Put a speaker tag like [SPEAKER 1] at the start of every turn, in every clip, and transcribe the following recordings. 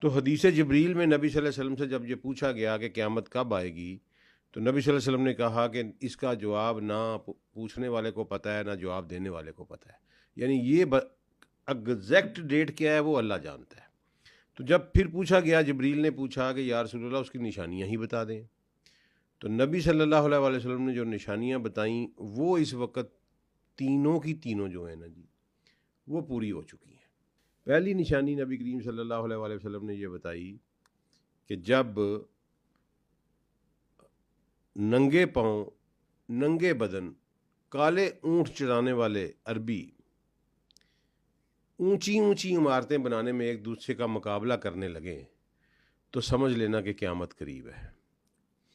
[SPEAKER 1] تو حدیث جبریل میں نبی صلی اللہ علیہ وسلم سے جب یہ پوچھا گیا کہ قیامت کب آئے گی، تو نبی صلی اللہ علیہ وسلم نے کہا کہ اس کا جواب نہ پوچھنے والے کو پتہ ہے نہ جواب دینے والے کو پتہ ہے، یعنی یہ ایگزیکٹ ڈیٹ کیا ہے وہ اللہ جانتا ہے۔ تو جب پھر پوچھا گیا، جبریل نے پوچھا کہ یا رسول اللہ اس کی نشانیاں ہی بتا دیں، تو نبی صلی اللہ علیہ وسلم نے جو نشانیاں بتائیں وہ اس وقت تینوں کی تینوں جو ہیں نا جی وہ پوری ہو چکی ہیں۔ پہلی نشانی نبی کریم صلی اللہ علیہ وسلم نے یہ بتائی کہ جب ننگے پاؤں، ننگے بدن، کالے اونٹ چرانے والے عربی اونچی اونچی عمارتیں بنانے میں ایک دوسرے کا مقابلہ کرنے لگے تو سمجھ لینا کہ قیامت قریب ہے۔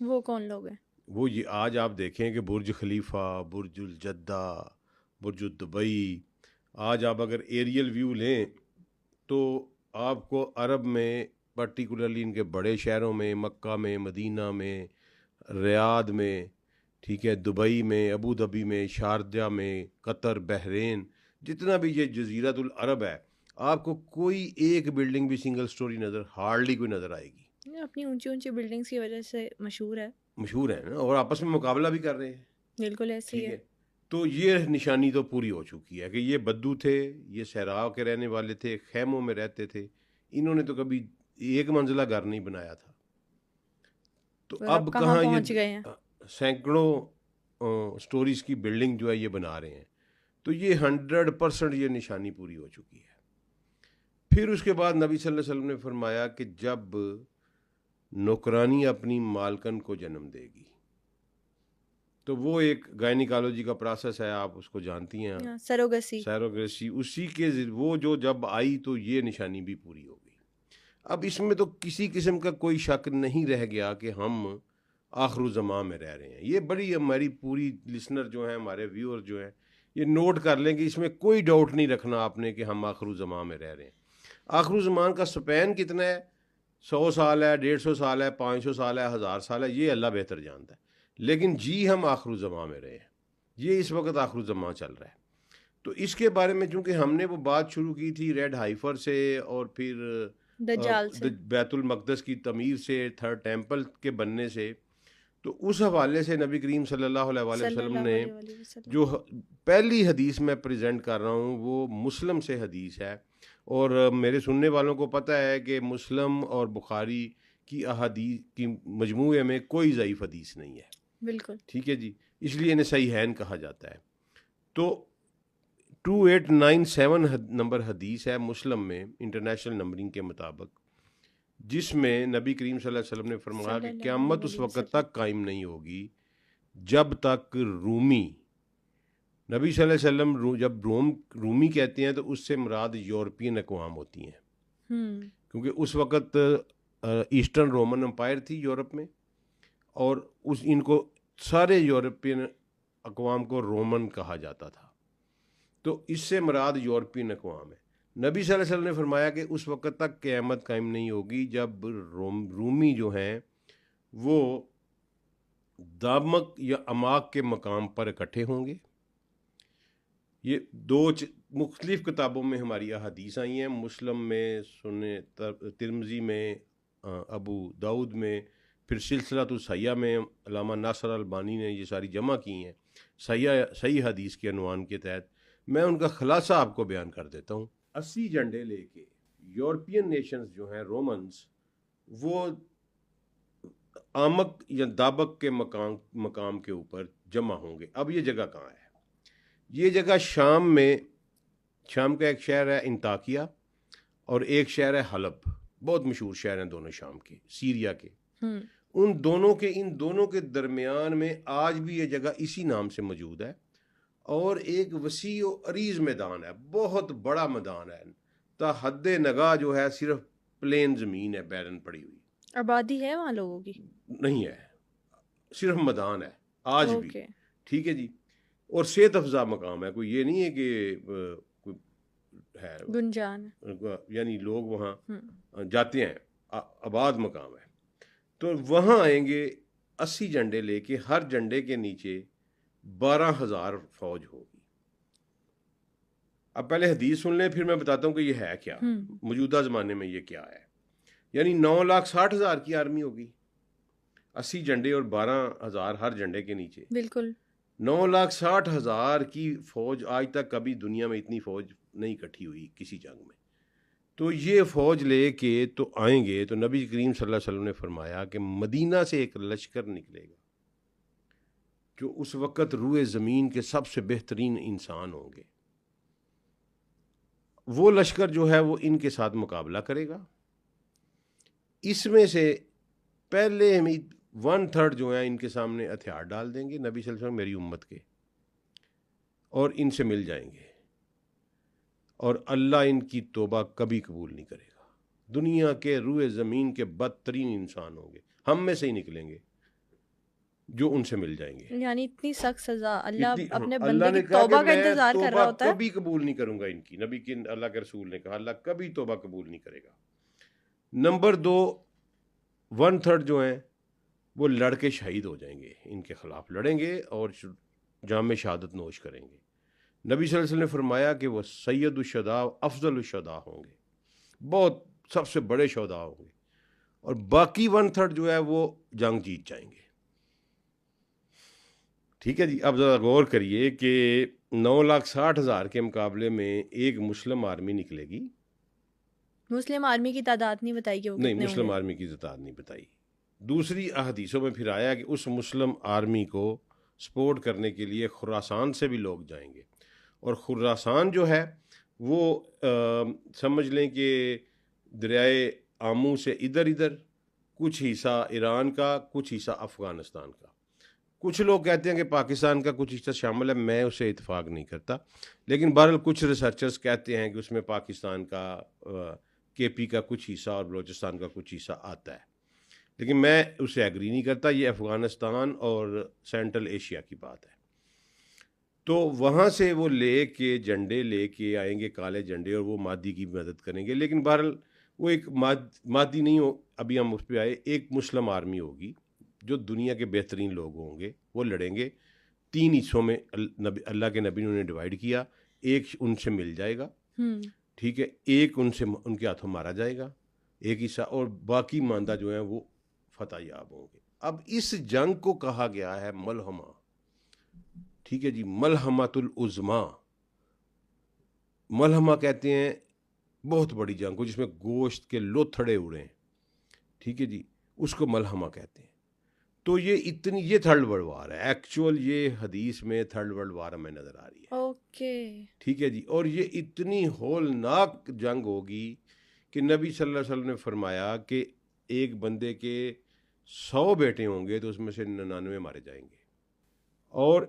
[SPEAKER 2] وہ کون لوگ ہیں؟
[SPEAKER 1] وہ یہ آج آپ دیکھیں کہ برج خلیفہ، برج الجدہ، برج دبئی، آج آپ اگر ایریل ویو لیں تو آپ کو عرب میں پرٹیکولرلی ان کے بڑے شہروں میں، مکہ میں، مدینہ میں، ریاض میں، ٹھیک ہے، دبئی میں، ابو ظبی میں، شارجہ میں، قطر، بحرین، جتنا بھی یہ جزیرۃ العرب ہے، آپ کو کوئی ایک بلڈنگ بھی سنگل سٹوری ہارڈلی کوئی نظر آئے گی۔
[SPEAKER 2] اپنی اونچی اونچی بلڈنگز کی وجہ سے مشہور ہے،
[SPEAKER 1] مشہور ہے نا، اور آپس میں مقابلہ بھی کر رہے ہیں۔
[SPEAKER 2] بالکل ایسے ہی
[SPEAKER 1] ٹھیک
[SPEAKER 2] ہے۔
[SPEAKER 1] ہے، تو یہ نشانی تو پوری ہو چکی ہے کہ یہ بدو تھے، یہ صحراء کے رہنے والے تھے، خیموں میں رہتے تھے، انہوں نے تو کبھی ایک منزلہ گھر نہیں بنایا تھا۔ تو
[SPEAKER 2] اور
[SPEAKER 1] اب
[SPEAKER 2] کہاں
[SPEAKER 1] کہاں
[SPEAKER 2] پہنچ
[SPEAKER 1] یہ
[SPEAKER 2] گئے ہیں؟
[SPEAKER 1] سینکڑوں سٹوریز کی بلڈنگ جو ہے یہ بنا رہے ہیں، تو یہ 100% یہ نشانی پوری ہو چکی ہے۔ پھر اس کے بعد نبی صلی اللہ علیہ وسلم نے فرمایا کہ جب نوکرانی اپنی مالکن کو جنم دے گی، تو وہ ایک گائنیکالوجی کا پروسیس ہے، آپ اس کو جانتی ہیں، سیروگیسی، اسی کے وہ جو جب آئی تو یہ نشانی بھی پوری ہو گئی۔ اب اس میں تو کسی قسم کا کوئی شک نہیں رہ گیا کہ ہم آخر الزمان میں رہ رہے ہیں۔ یہ بڑی ہماری پوری لسنر جو ہیں، ہمارے ویور جو ہیں، یہ نوٹ کر لیں کہ اس میں کوئی ڈاؤٹ نہیں رکھنا آپ نے کہ ہم آخر الزمان میں رہ رہے ہیں۔ آخر الزمان کا سپین کتنا ہے، 100 سال ہے، 150 سال ہے، 500 سال ہے، 1000 سال ہے، یہ اللہ بہتر جانتا ہے، لیکن جی ہم آخر الزمان میں رہے ہیں، یہ اس وقت آخر الزمان چل رہا ہے۔ تو اس کے بارے میں چونکہ ہم نے وہ بات شروع کی تھی ریڈ ہائفر سے، اور پھر
[SPEAKER 2] دجال سے،
[SPEAKER 1] بیت المقدس کی تعمیر سے، تھرڈ ٹیمپل کے بننے سے، تو اس حوالے سے نبی کریم صلی اللہ علیہ وسلم نے جو پہلی حدیث میں پریزنٹ کر رہا ہوں وہ مسلم سے حدیث ہے، اور میرے سننے والوں کو پتہ ہے کہ مسلم اور بخاری کی احادیث کی مجموعے میں کوئی ضعیف حدیث نہیں ہے،
[SPEAKER 2] بالکل
[SPEAKER 1] ٹھیک ہے جی، اس لیے انہیں صحیحین کہا جاتا ہے۔ تو 2897 نمبر حدیث ہے مسلم میں انٹرنیشنل نمبرنگ کے مطابق، جس میں نبی کریم صلی اللہ علیہ وسلم نے فرمایا کہ قیامت اس وقت تک قائم نہیں ہوگی جب تک رومی، نبی صلی اللہ علیہ وسلم جب رومی کہتے ہیں تو اس سے مراد یورپین اقوام ہوتی ہیں، کیونکہ اس وقت ایسٹرن رومن امپائر تھی یورپ میں، اور ان کو سارے یورپین اقوام کو رومن کہا جاتا تھا، تو اس سے مراد یورپین اقوام ہے۔ نبی صلی اللہ علیہ وسلم نے فرمایا کہ اس وقت تک قیامت قائم نہیں ہوگی جب رومی جو ہیں وہ دامک یا اماک کے مقام پر اکٹھے ہوں گے۔ یہ دو مختلف کتابوں میں ہماری احادیث آئی ہیں، مسلم میں، سنن ترمذی میں، ابو داؤد میں، پھر سلسلۃ الصحیحہ میں علامہ ناصر البانی نے یہ ساری جمع کی ہیں صحیح حدیث کے عنوان کے تحت۔ میں ان کا خلاصہ آپ کو بیان کر دیتا ہوں۔ 80 جھنڈے لے کے یورپین نیشنز جو ہیں رومنز، وہ آمک یا دابک کے مقام کے اوپر جمع ہوں گے۔ اب یہ جگہ کہاں ہے؟ یہ جگہ شام میں، شام کا ایک شہر ہے انطاکیہ اور ایک شہر ہے حلب، بہت مشہور شہر ہیں دونوں شام کے، سیریا کے۔ ان دونوں کے درمیان میں آج بھی یہ جگہ اسی نام سے موجود ہے، اور ایک وسیع و عریض میدان ہے، بہت بڑا میدان ہے، تا حد نگاہ جو ہے صرف پلین زمین ہے، بیرن پڑی ہوئی،
[SPEAKER 2] آبادی ہے وہاں لوگوں کی؟
[SPEAKER 1] نہیں ہے، صرف میدان ہے آج بھی، ٹھیک ہے جی، اور صحت افزا مقام ہے، کوئی یہ نہیں ہے کہ کوئی ہے
[SPEAKER 2] گنجان،
[SPEAKER 1] یعنی لوگ وہاں جاتے ہیں، آباد مقام ہے۔ تو وہاں آئیں گے 80 جھنڈے لے کے، ہر جھنڈے کے نیچے 12,000 فوج ہوگی۔ اب پہلے حدیث سن لیں، پھر میں بتاتا ہوں کہ یہ ہے کیا، موجودہ زمانے میں یہ کیا ہے۔ یعنی 9,60,000 کی آرمی ہوگی، 80 جھنڈے اور 12,000 ہر جھنڈے کے نیچے،
[SPEAKER 2] بالکل
[SPEAKER 1] 9,60,000 کی فوج. آج تک کبھی دنیا میں اتنی فوج نہیں اکٹھی ہوئی کسی جنگ میں. تو یہ فوج لے کے تو آئیں گے. تو نبی کریم صلی اللہ علیہ وسلم نے فرمایا کہ مدینہ سے ایک لشکر نکلے گا جو اس وقت روئے زمین کے سب سے بہترین انسان ہوں گے. وہ لشکر جو ہے وہ ان کے ساتھ مقابلہ کرے گا. اس میں سے پہلے ہم 1/3 جو ہیں ان کے سامنے ہتھیار ڈال دیں گے، نبی صلی اللہ علیہ وسلم میری امت کے، اور ان سے مل جائیں گے، اور اللہ ان کی توبہ کبھی قبول نہیں کرے گا. دنیا کے روئے زمین کے بدترین انسان ہوں گے، ہم میں سے ہی نکلیں گے جو ان سے مل جائیں گے.
[SPEAKER 2] یعنی اتنی سخت سزا اللہ اپنے
[SPEAKER 1] اللہ
[SPEAKER 2] بندے
[SPEAKER 1] نے
[SPEAKER 2] کی
[SPEAKER 1] کہا
[SPEAKER 2] توبہ
[SPEAKER 1] کہ
[SPEAKER 2] کا
[SPEAKER 1] میں
[SPEAKER 2] انتظار کر رہا
[SPEAKER 1] توبہ
[SPEAKER 2] ہوتا ہے.
[SPEAKER 1] کبھی قبول نہیں کروں گا ان کی. نبی کے اللہ کے رسول نے کہا اللہ کبھی توبہ قبول نہیں کرے گا. نمبر 2، 1/3 جو ہیں وہ لڑ کے شہید ہو جائیں گے، ان کے خلاف لڑیں گے اور جام شہادت نوش کریں گے. نبی صلی اللہ علیہ وسلم نے فرمایا کہ وہ سید الشہداء افضل الشہداء ہوں گے، بہت سب سے بڑے شہداء ہوں گے، اور باقی 1/3 جو ہے وہ جنگ جیت جائیں گے. ٹھیک ہے جی. اب ذرا غور کریے کہ 9,60,000 کے مقابلے میں ایک مسلم آرمی نکلے گی.
[SPEAKER 2] مسلم آرمی کی تعداد نہیں بتائی کہ وہ
[SPEAKER 1] نہیں،
[SPEAKER 2] کتنے ہوں
[SPEAKER 1] مسلم
[SPEAKER 2] گے.
[SPEAKER 1] آرمی کی تعداد نہیں بتائی. دوسری احادیثوں میں پھر آیا کہ اس مسلم آرمی کو سپورٹ کرنے کے لیے خراسان سے بھی لوگ جائیں گے، اور خراسان جو ہے وہ سمجھ لیں کہ دریائے آمو سے ادھر کچھ حصہ ایران کا، کچھ حصہ افغانستان کا. کچھ لوگ کہتے ہیں کہ پاکستان کا کچھ حصہ شامل ہے، میں اسے اتفاق نہیں کرتا، لیکن بہرحال کچھ ریسرچرز کہتے ہیں کہ اس میں پاکستان کا کے پی کا کچھ حصہ اور بلوچستان کا کچھ حصہ آتا ہے، لیکن میں اسے ایگری نہیں کرتا. یہ افغانستان اور سینٹرل ایشیا کی بات ہے. تو وہاں سے وہ لے کے جھنڈے لے کے آئیں گے، کالے جھنڈے، اور وہ مادی کی مدد کریں گے. لیکن بہرحال وہ ایک مادی نہیں ہو، ابھی ہم اس پہ آئے. ایک مسلم آرمی ہوگی جو دنیا کے بہترین لوگ ہوں گے، وہ لڑیں گے. 3 حصوں میں اللہ کے نبی نے انہیں ڈیوائیڈ کیا. ایک ان سے مل جائے گا، ٹھیک ہے، ایک ان کے ہاتھوں مارا جائے گا، ایک حصہ، اور باقی ماندہ جو ہیں وہ فتح یاب ہوں گے. اب اس جنگ کو کہا گیا ہے ملحمہ. ٹھیک ہے جی، ملحمۃ العظما. ملحمہ کہتے ہیں بہت بڑی جنگ کو جس میں گوشت کے لوتھڑے اڑیں. ٹھیک ہے جی، اس کو ملحمہ کہتے ہیں. تو یہ 3rd ورلڈ وار ہے. ایکچوئل یہ حدیث میں 3rd ورلڈ وار ہمیں نظر آ رہی ہے.
[SPEAKER 2] اوکے،
[SPEAKER 1] ٹھیک ہے جی. اور یہ اتنی ہولناک جنگ ہوگی کہ نبی صلی اللہ علیہ وسلم نے فرمایا کہ ایک بندے کے 100 بیٹے ہوں گے تو اس میں سے 99 مارے جائیں گے، اور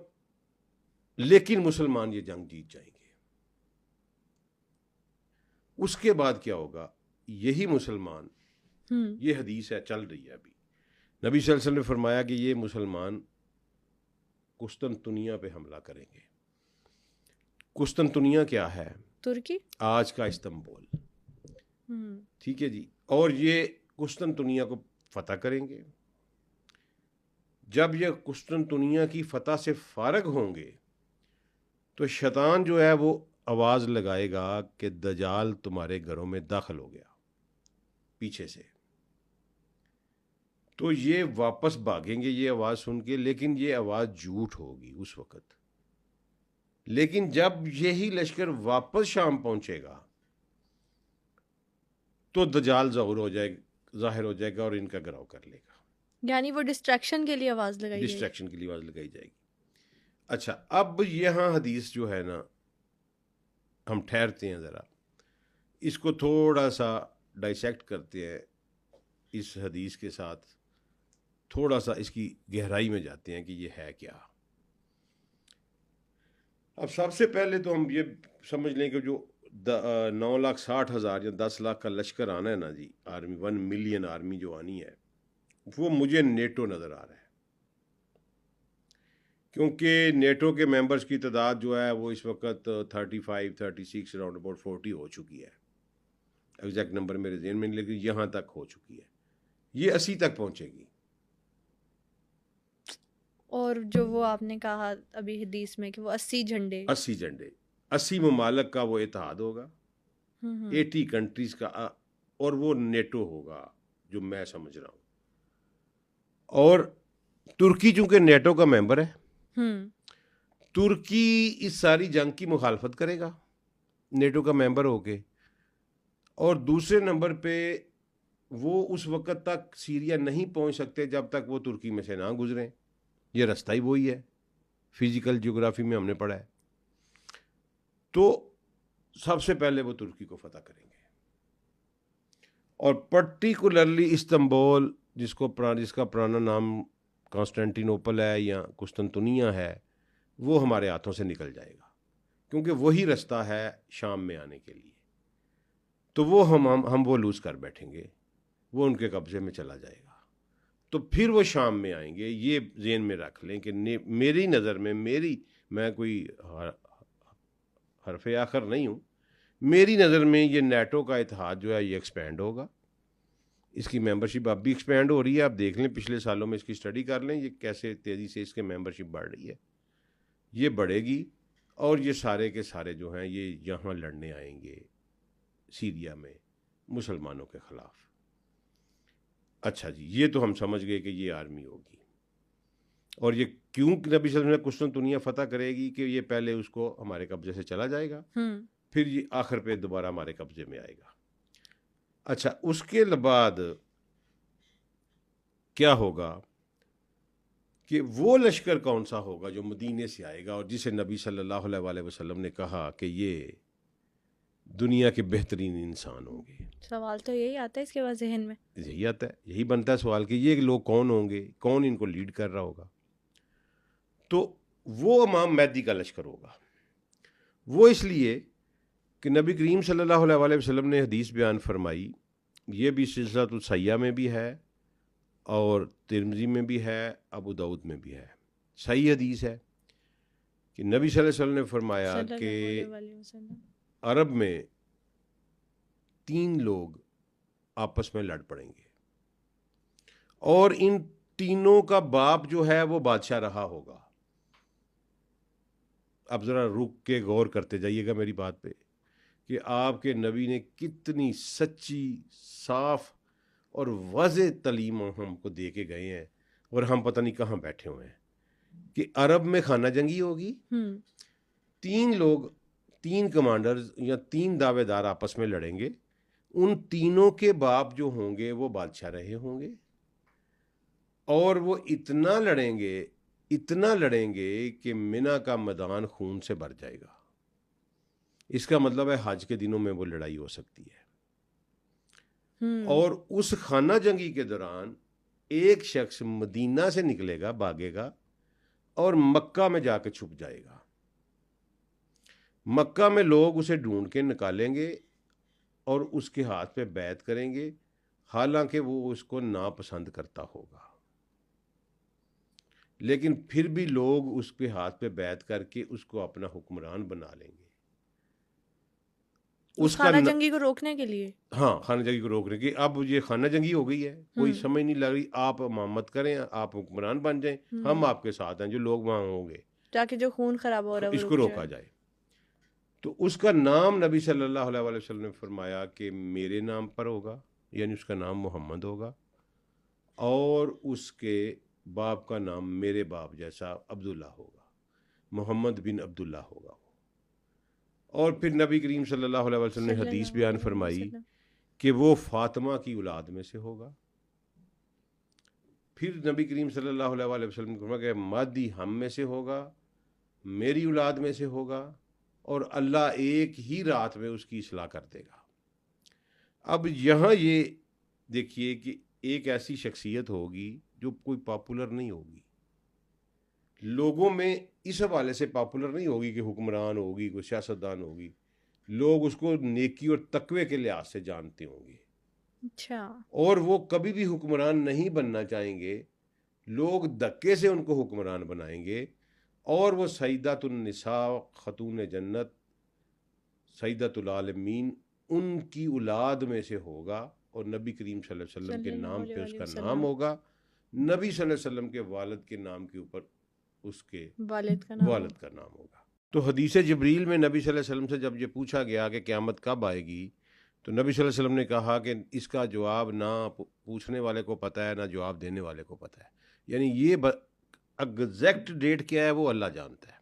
[SPEAKER 1] لیکن مسلمان یہ جنگ جیت جائیں گے. اس کے بعد کیا ہوگا؟ یہی مسلمان، یہ حدیث ہے چل رہی ہے ابھی، نبی صلی اللہ علیہ وسلم نے فرمایا کہ یہ مسلمان قسطنطنیہ پہ حملہ کریں گے. قسطنطنیہ کیا ہے؟
[SPEAKER 2] ترکی،
[SPEAKER 1] آج کا استنبول. ٹھیک ہے جی. اور یہ قسطنطنیہ کو فتح کریں گے. جب یہ قسطنطنیہ کی فتح سے فارغ ہوں گے تو شیطان جو ہے وہ آواز لگائے گا کہ دجال تمہارے گھروں میں داخل ہو گیا پیچھے سے. تو یہ واپس بھاگیں گے یہ آواز سن کے، لیکن یہ آواز جھوٹ ہوگی اس وقت. لیکن جب یہی لشکر واپس شام پہنچے گا تو دجال ظاہر ہو جائے گا اور ان کا گراؤ کر لے گا.
[SPEAKER 2] یعنی وہ ڈسٹریکشن کے لیے آواز لگائی گئی.
[SPEAKER 1] ڈسٹریکشن کے لیے آواز لگائی جائے گی. اچھا، اب یہاں حدیث جو ہے نا، ہم ٹھہرتے ہیں ذرا، اس کو تھوڑا سا ڈائسیکٹ کرتے ہیں، اس حدیث کے ساتھ تھوڑا سا اس کی گہرائی میں جاتے ہیں کہ یہ ہے کیا. اب سب سے پہلے تو ہم یہ سمجھ لیں کہ جو 9,60,000 یا 10 لاکھ کا لشکر آنا ہے نا جی، آرمی 1 ملین آرمی جو آنی ہے، وہ مجھے نیٹو نظر آ رہا ہے. کیونکہ نیٹو کے ممبرز کی تعداد جو ہے وہ اس وقت 35 36 اراؤنڈ اباؤٹ 40 ہو چکی ہے. ایگزیکٹ نمبر میرے ذہن میں نہیں، لیکن یہاں تک ہو چکی ہے. یہ 80 تک پہنچے گی.
[SPEAKER 2] اور جو وہ آپ نے کہا ابھی حدیث میں کہ وہ 80 جھنڈے،
[SPEAKER 1] 80 ممالک کا وہ اتحاد ہوگا، 80 کنٹریز کا، اور وہ نیٹو ہوگا. جو میں سمجھ رہا ہوں. اور ترکی چونکہ نیٹو کا ممبر ہے, ترکی اس ساری جنگ کی مخالفت کرے گا نیٹو کا ممبر ہو کے, اور دوسرے نمبر پہ وہ اس وقت تک سیریا نہیں پہنچ سکتے جب تک وہ ترکی میں سے نہ گزریں. یہ رستہ ہی وہی ہے, فزیکل جغرافی میں ہم نے پڑھا ہے. تو سب سے پہلے وہ ترکی کو فتح کریں گے, اور پرٹیکولرلی استنبول جس کا پرانا نام کانسٹینٹینوپل ہے یا قسطنطنیہ ہے, وہ ہمارے ہاتھوں سے نکل جائے گا, کیونکہ وہی رستہ ہے شام میں آنے کے لیے. تو وہ ہم وہ لوز کر بیٹھیں گے, وہ ان کے قبضے میں چلا جائے گا. تو پھر وہ شام میں آئیں گے. یہ ذہن میں رکھ لیں کہ میری نظر میں, میں کوئی حرف آخر نہیں ہوں, میری نظر میں یہ نیٹو کا اتحاد جو ہے یہ ایکسپینڈ ہوگا. اس کی ممبرشپ اب بھی ایکسپینڈ ہو رہی ہے. آپ دیکھ لیں پچھلے سالوں میں اس کی اسٹڈی کر لیں, یہ کیسے تیزی سے اس کے ممبرشپ بڑھ رہی ہے. یہ بڑھے گی, اور یہ سارے کے سارے جو ہیں یہ یہاں لڑنے آئیں گے سیریا میں مسلمانوں کے خلاف. اچھا جی, یہ تو ہم سمجھ گئے کہ یہ آرمی ہوگی. اور یہ کیوں نبی صلی اللہ علیہ وسلم نے قسطنطنیہ فتح کرے گی کہ یہ پہلے اس کو ہمارے قبضے سے چلا جائے گا, پھر یہ آخر پہ دوبارہ ہمارے قبضے میں آئے گا. اچھا, اس کے بعد کیا ہوگا کہ وہ لشکر کون سا ہوگا جو مدینے سے آئے گا, اور جسے نبی صلی اللہ علیہ وسلم نے کہا کہ یہ دنیا کے بہترین انسان ہوں گے.
[SPEAKER 2] سوال تو یہی آتا ہے اس کے بعد ذہن میں,
[SPEAKER 1] یہی آتا ہے, یہی بنتا ہے سوال کہ یہ لوگ کون ہوں گے, کون ان کو لیڈ کر رہا ہوگا. تو وہ امام مہدی کا لشکر ہوگا. وہ اس لیے کہ نبی کریم صلی اللہ علیہ وسلم نے حدیث بیان فرمائی, یہ بھی سلسلۃ الصحیحہ میں بھی ہے اور ترمذی میں بھی ہے, ابو داؤد میں بھی ہے. صحیح حدیث ہے کہ نبی صلی اللہ علیہ وسلم نے فرمایا کہ عرب میں 3 لوگ آپس میں لڑ پڑیں گے, اور ان تینوں کا باپ جو ہے وہ بادشاہ رہا ہوگا. اب ذرا رک کے غور کرتے جائیے گا میری بات پہ کہ آپ کے نبی نے کتنی سچی, صاف اور واضح تعلیم ہم کو دے کے گئے ہیں, اور ہم پتہ نہیں کہاں بیٹھے ہوئے ہیں کہ عرب میں خانہ جنگی ہوگی. 3 لوگ, 3 کمانڈرز یا 3 دعوے دار آپس میں لڑیں گے. ان تینوں کے باپ جو ہوں گے وہ بادشاہ رہے ہوں گے, اور وہ اتنا لڑیں گے کہ منی کا میدان خون سے بھر جائے گا. اس کا مطلب ہے حج کے دنوں میں وہ لڑائی ہو سکتی ہے. اور اس خانہ جنگی کے دوران ایک شخص مدینہ سے نکلے گا, بھاگے گا, اور مکہ میں جا کے چھپ جائے گا. مکہ میں لوگ اسے ڈھونڈ کے نکالیں گے اور اس کے ہاتھ پہ بیعت کریں گے, حالانکہ وہ اس کو ناپسند کرتا ہوگا, لیکن پھر بھی لوگ اس کے ہاتھ پہ بیعت کر کے اس کو اپنا حکمران بنا لیں گے.
[SPEAKER 2] اس خانہ جنگی کو روکنے کے لیے,
[SPEAKER 1] ہاں, خانہ جنگی کو روکنے کے. اب یہ خانہ جنگی ہو گئی ہے, کوئی سمجھ نہیں لگ رہی, آپ امامت کریں, آپ حکمران بن جائیں, ہم آپ کے ساتھ ہیں, جو لوگ وہاں ہوں گے,
[SPEAKER 2] تاکہ جو خون خراب ہو رہا ہے
[SPEAKER 1] اس کو روکا جائے. تو اس کا نام نبی صلی اللہ علیہ وسلم نے فرمایا کہ میرے نام پر ہوگا, یعنی اس کا نام محمد ہوگا, اور اس کے باپ کا نام میرے باپ جیسا عبداللہ ہوگا, محمد بن عبداللہ ہوگا. اور پھر نبی کریم صلی اللہ علیہ وسلم نے حدیث بیان فرمائی کہ وہ فاطمہ کی اولاد میں سے ہوگا. پھر نبی کریم صلی اللہ علیہ وسلم نے فرمایا کہ مہدی ہم میں سے ہوگا, میری اولاد میں سے ہوگا, اور اللہ ایک ہی رات میں اس کی اصلاح کر دے گا. اب یہاں یہ دیکھیے کہ ایک ایسی شخصیت ہوگی جو کوئی پاپولر نہیں ہوگی, لوگوں میں اس حوالے سے پاپولر نہیں ہوگی کہ حکمران ہوگی, کوئی سیاستدان ہوگی, لوگ اس کو نیکی اور تقوی کے لحاظ سے جانتے ہوں گے.
[SPEAKER 2] اچھا,
[SPEAKER 1] اور وہ کبھی بھی حکمران نہیں بننا چاہیں گے, لوگ دھکے سے ان کو حکمران بنائیں گے, اور وہ سیدۃ النساء, خاتون جنت, سیدۃ العالمین, ان کی اولاد میں سے ہوگا, اور نبی کریم صلی اللہ علیہ وسلم کے نام پہ اس کا نام ہوگا, نبی صلی اللہ علیہ وسلم کے والد کے نام کے اوپر اس کے والد کا نام ہوگا. تو حدیث جبریل میں نبی صلی اللہ علیہ وسلم سے جب یہ پوچھا گیا کہ قیامت کب آئے گی, تو نبی صلی اللہ علیہ وسلم نے کہا کہ اس کا جواب نہ پوچھنے والے کو پتہ ہے نہ جواب دینے والے کو پتہ ہے، یعنی یہ ایگزیکٹ ڈیٹ کیا ہے وہ اللہ جانتا ہے۔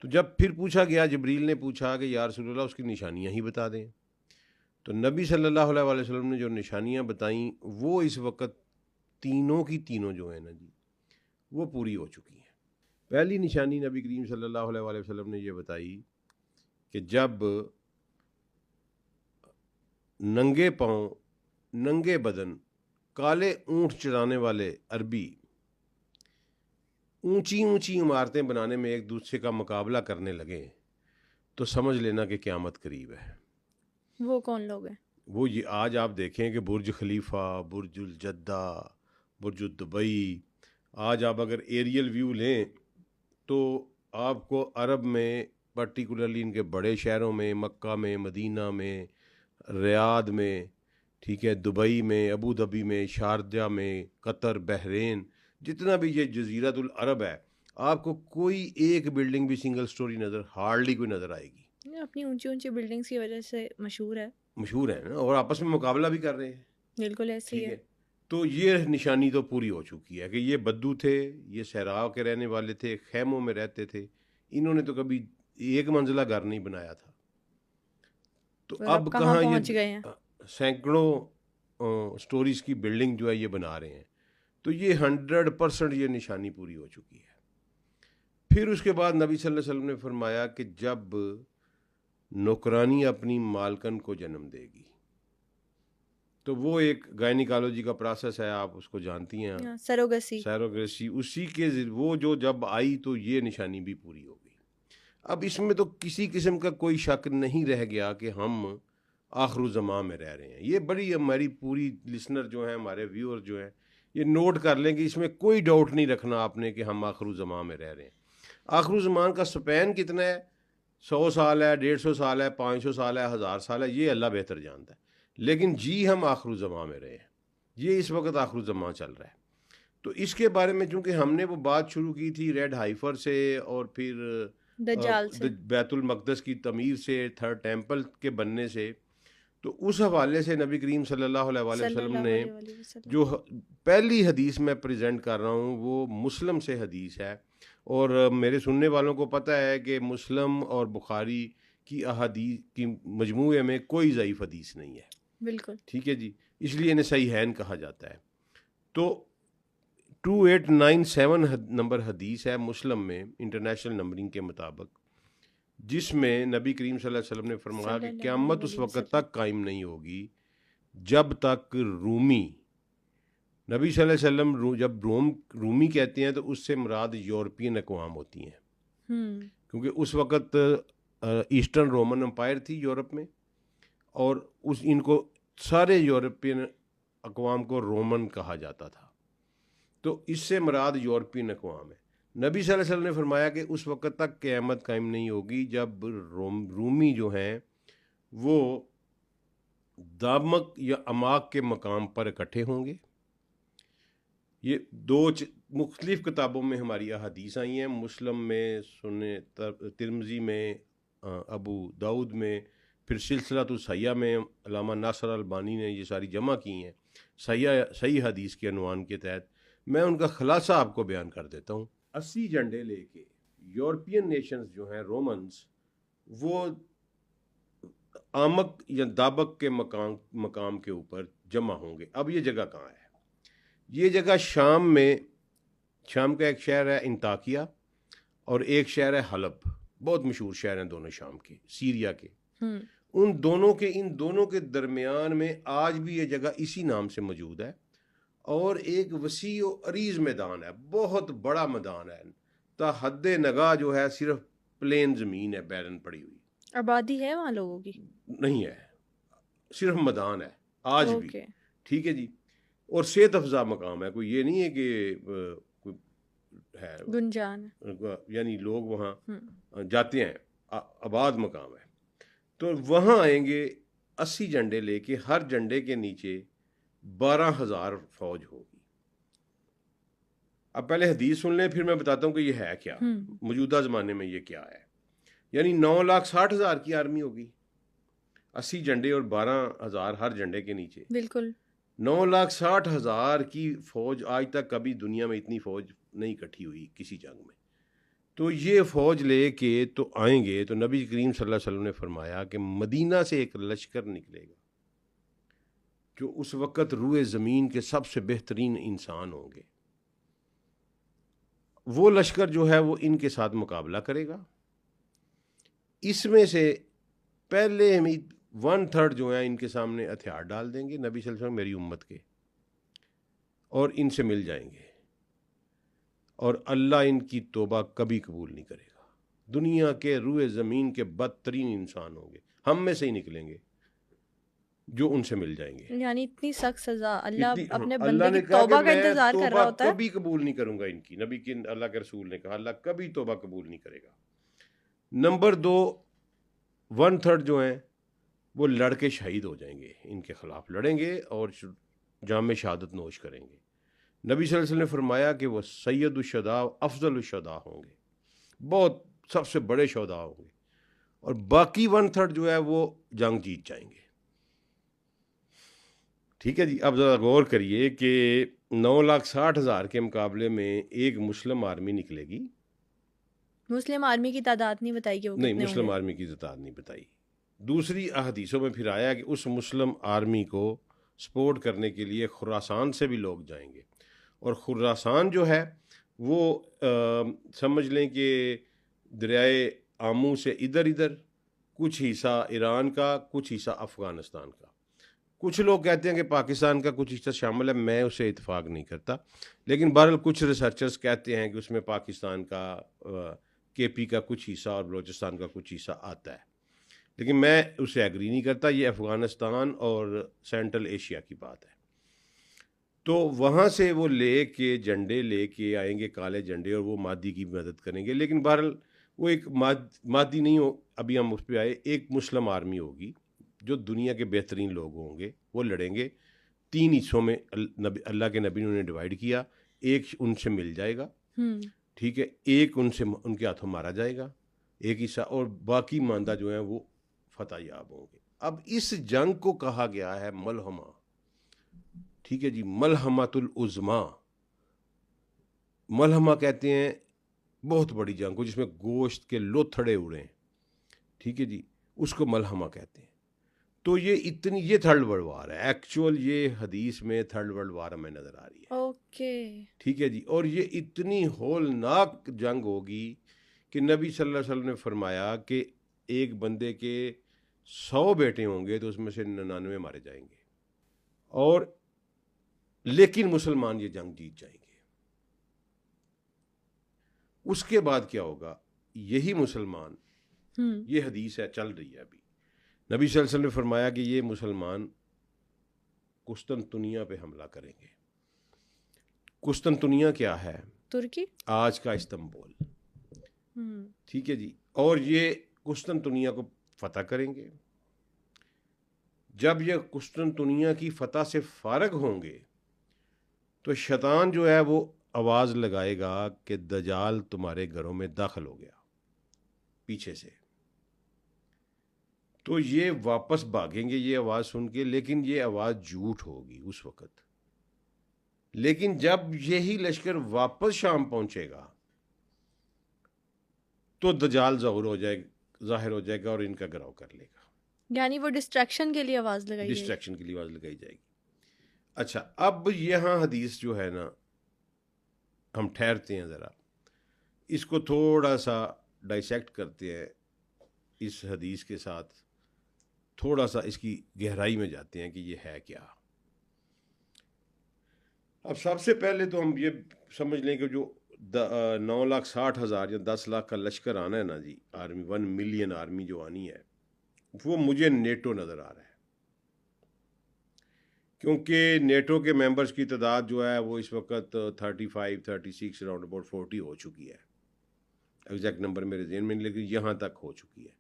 [SPEAKER 1] تو جب پھر پوچھا گیا، جبریل نے پوچھا کہ یا رسول اللہ اس کی نشانیاں ہی بتا دیں، تو نبی صلی اللہ علیہ وسلم نے جو نشانیاں بتائیں وہ اس وقت تینوں کی تینوں جو ہیں نا جی وہ پوری ہو چکی ہیں۔ پہلی نشانی نبی کریم صلی اللہ علیہ وسلم نے یہ بتائی کہ جب ننگے پاؤں، ننگے بدن، کالے اونٹ چرانے والے عربی اونچی اونچی عمارتیں بنانے میں ایک دوسرے کا مقابلہ کرنے لگے تو سمجھ لینا کہ قیامت قریب ہے۔
[SPEAKER 2] وہ کون لوگ ہیں؟
[SPEAKER 1] وہ یہ آج آپ دیکھیں کہ برج خلیفہ، برج الجدہ، برج دبئی، آج آپ اگر ایریل ویو لیں تو آپ کو عرب میں پرٹیکولرلی ان کے بڑے شہروں میں، مکہ میں، مدینہ میں، ریاض میں، ٹھیک ہے، دبئی میں، ابو ظبی میں، شارجہ میں، قطر، بحرین، جتنا بھی یہ جزیرۃ العرب ہے، آپ کو کوئی ایک بلڈنگ بھی سنگل سٹوری ہارڈلی کوئی نظر آئے گی۔
[SPEAKER 2] اپنی اونچی اونچی بلڈنگز کی وجہ سے مشہور ہے،
[SPEAKER 1] مشہور ہے نا، اور آپس میں مقابلہ بھی کر رہے ہیں۔
[SPEAKER 2] بالکل ایسے ہی
[SPEAKER 1] ٹھیک
[SPEAKER 2] ہے۔
[SPEAKER 1] ہے، تو یہ نشانی تو پوری ہو چکی ہے کہ یہ بدو تھے، یہ صحرا کے رہنے والے تھے، خیموں میں رہتے تھے، انہوں نے تو کبھی ایک منزلہ گھر نہیں بنایا تھا۔ تو
[SPEAKER 2] اور
[SPEAKER 1] اب
[SPEAKER 2] کہاں
[SPEAKER 1] کہاں
[SPEAKER 2] پہنچ گئے
[SPEAKER 1] یہ
[SPEAKER 2] ہیں؟
[SPEAKER 1] سینکڑوں سٹوریز کی بلڈنگ جو ہے یہ بنا رہے ہیں، تو یہ 100% یہ نشانی پوری ہو چکی ہے۔ پھر اس کے بعد نبی صلی اللہ علیہ وسلم نے فرمایا کہ جب نوکرانی اپنی مالکن کو جنم دے گی، تو وہ ایک گائنیکالوجی کا پروسیس ہے، آپ اس کو جانتی ہیں،
[SPEAKER 2] سروگسی۔
[SPEAKER 1] سیروگریسی، اسی کے وہ جو جب آئی تو یہ نشانی بھی پوری ہو گئی۔ اب اس میں تو کسی قسم کا کوئی شک نہیں رہ گیا کہ ہم آخر الزمان میں رہ رہے ہیں۔ یہ بڑی ہماری پوری لسنر جو ہیں، ہمارے ویور جو ہیں، یہ نوٹ کر لیں کہ اس میں کوئی ڈاؤٹ نہیں رکھنا آپ نے کہ ہم آخر الزمان میں رہ رہے ہیں۔ آخر الزمان کا سپین کتنا ہے؟ 100 سال ہے، 150 سال ہے، 500 سال ہے، 1000 سال ہے، یہ اللہ بہتر جانتا ہے، لیکن جی ہم آخر الزمان میں رہے ہیں، یہ اس وقت آخر الزمان چل رہا ہے۔ تو اس کے بارے میں چونکہ ہم نے وہ بات شروع کی تھی ریڈ ہائفر سے، اور پھر
[SPEAKER 2] دجال سے،
[SPEAKER 1] بیت المقدس کی تعمیر سے، تھرڈ ٹیمپل کے بننے سے، تو اس حوالے سے نبی کریم صلی اللہ علیہ وسلم نے جو پہلی حدیث میں پریزنٹ کر رہا ہوں وہ مسلم سے حدیث ہے، اور میرے سننے والوں کو پتہ ہے کہ مسلم اور بخاری کی احادیث کی مجموعے میں کوئی ضعیف حدیث نہیں ہے،
[SPEAKER 2] بالکل
[SPEAKER 1] ٹھیک ہے جی، اس لیے انہیں صحیحین کہا جاتا ہے۔ تو 2897 نمبر حدیث ہے مسلم میں انٹرنیشنل نمبرنگ کے مطابق، جس میں نبی کریم صلی اللہ علیہ وسلم نے فرمایا کہ قیامت اس وقت تک قائم نہیں ہوگی جب تک رومی، نبی صلی اللہ علیہ وسلم جب رومی کہتے ہیں تو اس سے مراد یورپین اقوام ہوتی ہیں، کیونکہ اس وقت ایسٹرن رومن امپائر تھی یورپ میں، اور ان کو سارے یورپین اقوام کو رومن کہا جاتا تھا، تو اس سے مراد یورپین اقوام ہے۔ نبی صلی اللہ علیہ وسلم نے فرمایا کہ اس وقت تک قیامت قائم نہیں ہوگی جب رومی جو ہیں وہ دامک یا اماک کے مقام پر اکٹھے ہوں گے۔ یہ دو مختلف کتابوں میں ہماری احادیث آئی ہیں، مسلم میں، سنن ترمذی میں، ابو داؤد میں، پھر سلسلۃ الصحیحہ میں علامہ ناصر البانی نے یہ ساری جمع کی ہیں صحیح حدیث کے عنوان کے تحت۔ میں ان کا خلاصہ آپ کو بیان کر دیتا ہوں۔ 80 جھنڈے لے کے یورپین نیشنز جو ہیں رومنز، وہ آمک یا دابک کے مقام کے اوپر جمع ہوں گے۔ اب یہ جگہ کہاں ہے؟ یہ جگہ شام میں، شام کا ایک شہر ہے انطاکیہ، اور ایک شہر ہے حلب، بہت مشہور شہر ہیں دونوں شام کے، سیریا کے۔ ان دونوں کے درمیان میں آج بھی یہ جگہ اسی نام سے موجود ہے، اور ایک وسیع و عریض میدان ہے، بہت بڑا میدان ہے، تا حد نگاہ جو ہے صرف پلین زمین ہے، بیرن پڑی ہوئی،
[SPEAKER 2] آبادی ہے وہاں لوگوں کی؟
[SPEAKER 1] نہیں ہے، صرف میدان ہے آج بھی، ٹھیک ہے جی، اور صحت افزا مقام ہے، کوئی یہ نہیں ہے کہ کوئی ہے
[SPEAKER 2] گنجان،
[SPEAKER 1] یعنی لوگ وہاں جاتے ہیں، آباد مقام ہے۔ تو وہاں آئیں گے 80 جھنڈے لے کے، ہر جھنڈے کے نیچے 12,000 فوج ہوگی۔ اب پہلے حدیث سن لیں، پھر میں بتاتا ہوں کہ یہ ہے کیا، موجودہ زمانے میں یہ کیا ہے۔ یعنی 9,60,000 کی آرمی ہوگی۔ 80 جھنڈے اور 12,000 ہر جھنڈے کے نیچے،
[SPEAKER 2] بالکل
[SPEAKER 1] 9,60,000 کی فوج. آج تک کبھی دنیا میں اتنی فوج نہیں اکٹھی ہوئی کسی جنگ میں. تو یہ فوج لے کے تو آئیں گے. تو نبی کریم صلی اللہ علیہ وسلم نے فرمایا کہ مدینہ سے ایک لشکر نکلے گا جو اس وقت روئے زمین کے سب سے بہترین انسان ہوں گے. وہ لشکر جو ہے وہ ان کے ساتھ مقابلہ کرے گا. اس میں سے پہلے ہم 1/3 جو ہیں ان کے سامنے ہتھیار ڈال دیں گے نبی صلی اللہ علیہ وسلم میری امت کے، اور ان سے مل جائیں گے، اور اللہ ان کی توبہ کبھی قبول نہیں کرے گا. دنیا کے روئے زمین کے بدترین انسان ہوں گے، ہم میں سے ہی نکلیں گے جو ان سے مل جائیں گے.
[SPEAKER 2] یعنی اتنی سخت سزا اللہ اپنے
[SPEAKER 1] اللہ
[SPEAKER 2] بندے
[SPEAKER 1] نے
[SPEAKER 2] کی
[SPEAKER 1] کہا کہ
[SPEAKER 2] توبہ کا
[SPEAKER 1] میں
[SPEAKER 2] انتظار کر رہا
[SPEAKER 1] توبہ
[SPEAKER 2] ہوتا ہے.
[SPEAKER 1] کبھی قبول نہیں کروں گا ان کی. نبی کی اللہ کے رسول نے کہا اللہ کبھی توبہ قبول نہیں کرے گا. نمبر 2، 1/3 جو ہیں وہ لڑ کے شہید ہو جائیں گے، ان کے خلاف لڑیں گے اور جام شہادت نوش کریں گے. نبی صلی اللہ علیہ وسلم نے فرمایا کہ وہ سید الشہداء افضل الشہداء ہوں گے، بہت سب سے بڑے شہداء ہوں گے، اور باقی 1/3 جو ہے وہ جنگ جیت جائیں گے. ٹھیک ہے جی. اب ذرا غور کریے کہ 9,60,000 کے مقابلے میں ایک مسلم آرمی نکلے گی.
[SPEAKER 2] مسلم آرمی کی تعداد نہیں بتائی کہ وہ
[SPEAKER 1] نہیں،
[SPEAKER 2] کتنے ہوں
[SPEAKER 1] مسلم
[SPEAKER 2] گے.
[SPEAKER 1] آرمی کی تعداد نہیں بتائی. دوسری احادیثوں میں پھر آیا کہ اس مسلم آرمی کو سپورٹ کرنے کے لیے خراسان سے بھی لوگ جائیں گے، اور خراسان جو ہے وہ سمجھ لیں کہ دریائے آمو سے ادھر کچھ حصہ ایران کا، کچھ حصہ افغانستان کا. کچھ لوگ کہتے ہیں کہ پاکستان کا کچھ حصہ شامل ہے، میں اسے اتفاق نہیں کرتا، لیکن بہرحال کچھ ریسرچرز کہتے ہیں کہ اس میں پاکستان کا کے پی کا کچھ حصہ اور بلوچستان کا کچھ حصہ آتا ہے، لیکن میں اسے ایگری نہیں کرتا. یہ افغانستان اور سینٹرل ایشیا کی بات ہے. تو وہاں سے وہ لے کے جھنڈے لے کے آئیں گے، کالے جھنڈے، اور وہ مادی کی مدد کریں گے. لیکن بہرحال وہ ایک مادی نہیں ہو، ابھی ہم اس پہ آئے. ایک مسلم آرمی ہوگی جو دنیا کے بہترین لوگ ہوں گے، وہ لڑیں گے. 3 حصوں میں اللہ کے نبی نے انہیں ڈیوائیڈ کیا. ایک ان سے مل جائے گا، ٹھیک ہے، ایک ان کے ہاتھوں مارا جائے گا، ایک حصہ، اور باقی ماندہ جو ہیں وہ فتح یاب ہوں گے. اب اس جنگ کو کہا گیا ہے ملحمہ. ٹھیک ہے جی، ملحمۃ العظمیٰ. ملحمہ کہتے ہیں بہت بڑی جنگ کو جس میں گوشت کے لوتھڑے اڑیں. ٹھیک ہے جی، اس کو ملحمہ کہتے ہیں. تو یہ تھرڈ ورلڈ وار ہے. ایکچوئل یہ حدیث میں تھرڈ ورلڈ وار ہمیں نظر آ رہی ہے.
[SPEAKER 2] اوکے
[SPEAKER 1] ٹھیک ہے جی. اور یہ اتنی ہولناک جنگ ہوگی کہ نبی صلی اللہ علیہ وسلم نے فرمایا کہ ایک بندے کے 100 بیٹے ہوں گے تو اس میں سے 99 مارے جائیں گے، اور لیکن مسلمان یہ جنگ جیت جائیں گے. اس کے بعد کیا ہوگا؟ یہی مسلمان، یہ حدیث ہے چل رہی ہے ابھی، نبی صلی اللہ علیہ وسلم نے فرمایا کہ یہ مسلمان قسطنطنیہ پہ حملہ کریں گے. قسطنطنیہ کیا ہے؟
[SPEAKER 2] ترکی،
[SPEAKER 1] آج کا استنبول. ٹھیک ہے جی. اور یہ قسطنطنیہ کو فتح کریں گے. جب یہ قسطنطنیہ کی فتح سے فارغ ہوں گے تو شیطان جو ہے وہ آواز لگائے گا کہ دجال تمہارے گھروں میں داخل ہو گیا پیچھے سے. تو یہ واپس بھاگیں گے یہ آواز سن کے، لیکن یہ آواز جھوٹ ہوگی اس وقت. لیکن جب یہی لشکر واپس شام پہنچے گا تو دجال ظاہر ہو جائے گا اور ان کا گراؤ کر لے گا.
[SPEAKER 2] یعنی وہ ڈسٹریکشن کے لیے آواز لگائی گئی.
[SPEAKER 1] ڈسٹریکشن کے لیے آواز لگائی جائے گی. اچھا، اب یہاں حدیث جو ہے نا، ہم ٹھہرتے ہیں ذرا، اس کو تھوڑا سا ڈائسیکٹ کرتے ہیں. اس حدیث کے ساتھ تھوڑا سا اس کی گہرائی میں جاتے ہیں کہ یہ ہے کیا. اب سب سے پہلے تو ہم یہ سمجھ لیں کہ جو 9,60,000 یا 10 لاکھ کا لشکر آنا ہے نا جی، آرمی 1 ملین آرمی جو آنی ہے، وہ مجھے نیٹو نظر آ رہا ہے. کیونکہ نیٹو کے ممبرز کی تعداد جو ہے وہ اس وقت 35 36 اراؤنڈ اباؤٹ 40 ہو چکی ہے. ایگزیکٹ نمبر میرے ذہن میں نہیں، لیکن یہاں تک ہو چکی ہے.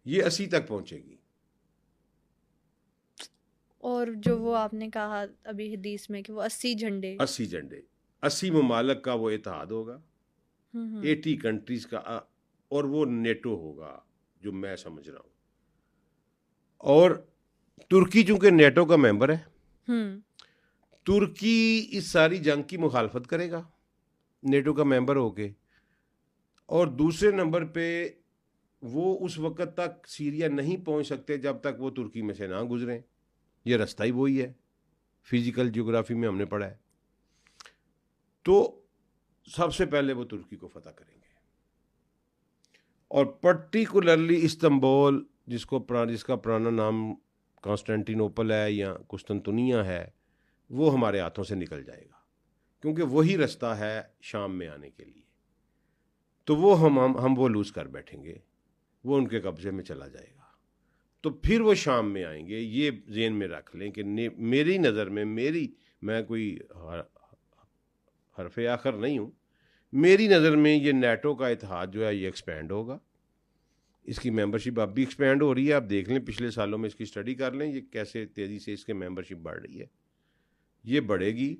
[SPEAKER 1] یہ 80 تک پہنچے گی.
[SPEAKER 2] اور جو وہ آپ نے کہا ابھی حدیث میں کہ وہ 80 جھنڈے
[SPEAKER 1] 80 ممالک کا وہ اتحاد ہوگا، 80 کنٹریز کا، اور وہ نیٹو ہوگا جو میں سمجھ رہا ہوں. اور ترکی چونکہ نیٹو کا ممبر ہے،
[SPEAKER 2] ہوں
[SPEAKER 1] ترکی اس ساری جنگ کی مخالفت کرے گا نیٹو کا ممبر ہو کے، اور دوسرے نمبر پہ وہ اس وقت تک سیریا نہیں پہنچ سکتے جب تک وہ ترکی میں سے نہ گزریں. یہ رستہ ہی وہی ہے، فزیکل جیوگرافی میں ہم نے پڑھا ہے. تو سب سے پہلے وہ ترکی کو فتح کریں گے، اور پرٹیکولرلی استنبول، جس کا پرانا نام کانسٹینٹینوپل ہے یا قسطنطنیہ ہے، وہ ہمارے ہاتھوں سے نکل جائے گا، کیونکہ وہی رستہ ہے شام میں آنے کے لیے. تو وہ ہم وہ لوز کر بیٹھیں گے، وہ ان کے قبضے میں چلا جائے گا. تو پھر وہ شام میں آئیں گے. یہ ذہن میں رکھ لیں کہ میری نظر میں، میں کوئی حرف آخر نہیں ہوں، میری نظر میں یہ نیٹو کا اتحاد جو ہے یہ ایکسپینڈ ہوگا. اس کی ممبرشپ اب بھی ایکسپینڈ ہو رہی ہے. آپ دیکھ لیں پچھلے سالوں میں اس کی اسٹڈی کر لیں، یہ کیسے تیزی سے اس کے ممبرشپ بڑھ رہی ہے. یہ بڑھے گی،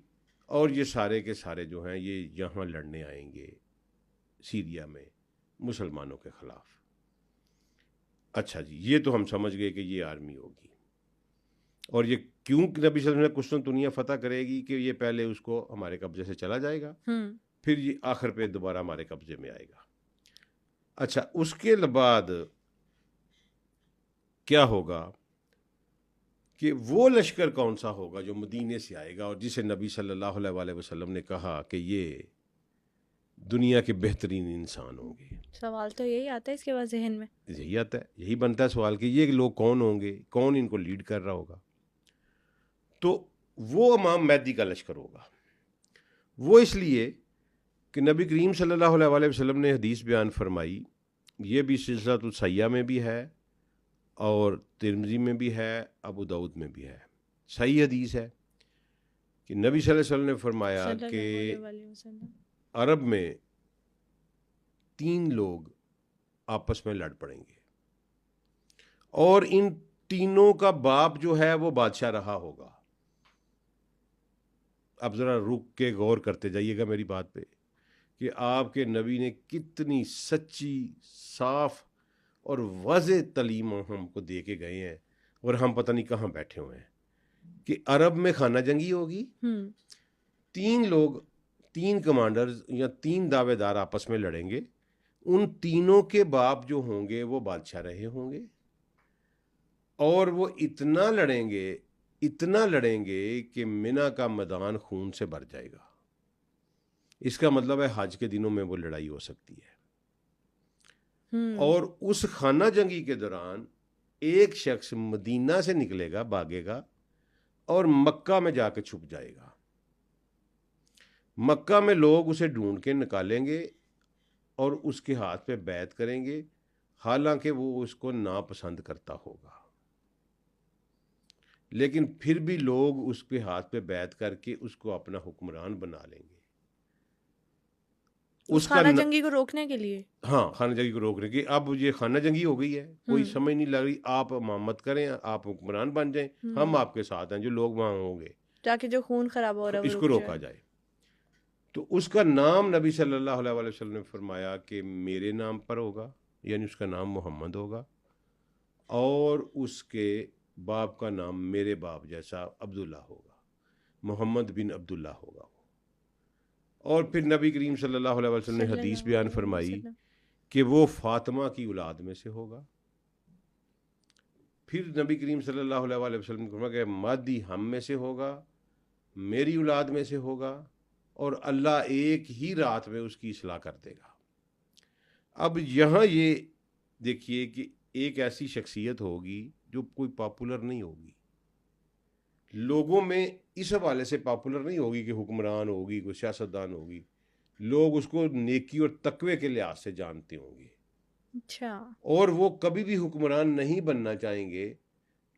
[SPEAKER 1] اور یہ سارے کے سارے جو ہیں یہ یہاں لڑنے آئیں گے سیریا میں مسلمانوں کے خلاف. اچھا جی، یہ تو ہم سمجھ گئے کہ یہ آرمی ہوگی. اور یہ کیوں نبی صلی اللہ علیہ وسلم نے قسطنطنیہ فتح کرے گی کہ یہ پہلے اس کو ہمارے قبضے سے چلا جائے گا، پھر یہ آخر پہ دوبارہ ہمارے قبضے میں آئے گا. اچھا، اس کے بعد کیا ہوگا کہ وہ لشکر کون سا ہوگا جو مدینے سے آئے گا، اور جسے نبی صلی اللہ علیہ وسلم نے کہا کہ یہ دنیا کے بہترین انسان ہوں گے.
[SPEAKER 2] سوال تو یہی آتا ہے اس کے بعد ذہن میں،
[SPEAKER 1] یہی آتا ہے، یہی بنتا ہے سوال کہ یہ لوگ کون ہوں گے، کون ان کو لیڈ کر رہا ہوگا. تو وہ امام مہدی کا لشکر ہوگا. وہ اس لیے کہ نبی کریم صلی اللہ علیہ وسلم نے حدیث بیان فرمائی، یہ بھی سلسلۃ الصحیحہ میں بھی ہے اور ترمذی میں بھی ہے، ابو داؤد میں بھی ہے. صحیح حدیث ہے کہ نبی صلی اللہ علیہ وسلم نے فرمایا
[SPEAKER 2] صلی
[SPEAKER 1] کہ
[SPEAKER 2] اللہ علیہ وسلم،
[SPEAKER 1] عرب میں 3 لوگ آپس میں لڑ پڑیں گے، اور ان تینوں کا باپ جو ہے وہ بادشاہ رہا ہوگا. اب ذرا رک کے غور کرتے جائیے گا میری بات پہ کہ آپ کے نبی نے کتنی سچی، صاف اور واضح تعلیم ہم کو دے کے گئے ہیں، اور ہم پتہ نہیں کہاں بیٹھے ہوئے ہیں کہ عرب میں خانہ جنگی ہوگی. 3 لوگ، 3 کمانڈرز یا 3 دعوے دار آپس میں لڑیں گے. ان تینوں کے باپ جو ہوں گے وہ بادشاہ رہے ہوں گے، اور وہ اتنا لڑیں گے کہ منی کا میدان خون سے بھر جائے گا. اس کا مطلب ہے حج کے دنوں میں وہ لڑائی ہو سکتی ہے. اور اس خانہ جنگی کے دوران ایک شخص مدینہ سے نکلے گا، بھاگے گا، اور مکہ میں جا کے چھپ جائے گا. مکہ میں لوگ اسے ڈھونڈ کے نکالیں گے اور اس کے ہاتھ پہ بیعت کریں گے، حالانکہ وہ اس کو ناپسند کرتا ہوگا، لیکن پھر بھی لوگ اس کے ہاتھ پہ بیعت کر کے اس کو اپنا حکمران بنا لیں گے.
[SPEAKER 2] اس خانہ جنگی کو روکنے کے لیے،
[SPEAKER 1] ہاں، خانہ جنگی کو روکنے کی. اب یہ خانہ جنگی ہو گئی ہے، کوئی سمجھ نہیں لگ رہی. آپ امامت کریں، آپ حکمران بن جائیں، ہم آپ کے ساتھ ہیں، جو لوگ وہاں ہوں گے،
[SPEAKER 2] تاکہ جو خون خراب ہو رہا ہے
[SPEAKER 1] اس کو روکا جائے. تو اس کا نام نبی صلی اللہ علیہ وسلم نے فرمایا کہ میرے نام پر ہوگا، یعنی اس کا نام محمد ہوگا، اور اس کے باپ کا نام میرے باپ جیسا عبداللہ ہوگا، محمد بن عبداللہ ہوگا. اور پھر نبی کریم صلی اللہ علیہ وسلم نے حدیث بیان فرمائی کہ وہ فاطمہ کی اولاد میں سے ہوگا. پھر نبی کریم صلی اللہ علیہ وسلم نے فرمایا کہ مہدی ہم میں سے ہوگا، میری اولاد میں سے ہوگا، اور اللہ ایک ہی رات میں اس کی اصلاح کر دے گا. اب یہاں یہ دیکھیے کہ ایک ایسی شخصیت ہوگی جو کوئی پاپولر نہیں ہوگی، لوگوں میں اس حوالے سے پاپولر نہیں ہوگی کہ حکمران ہوگی، کوئی سیاستدان ہوگی. لوگ اس کو نیکی اور تقوی کے لحاظ سے جانتے ہوں گے.
[SPEAKER 2] اچھا. اور
[SPEAKER 1] وہ کبھی بھی حکمران نہیں بننا چاہیں گے،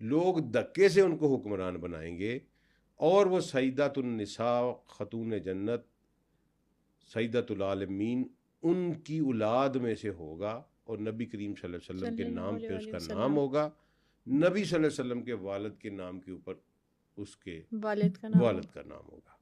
[SPEAKER 1] لوگ دھکے سے ان کو حکمران بنائیں گے. اور وہ سیدۃ النساء، خاتون جنت، سیدۃ العالمین، ان کی اولاد میں سے ہوگا، اور نبی کریم صلی اللہ علیہ وسلم کے نام پہ اس کا نام ہوگا. نبی صلی اللہ علیہ وسلم کے والد کے نام کے اوپر اس کے والد کا نام ہوگا.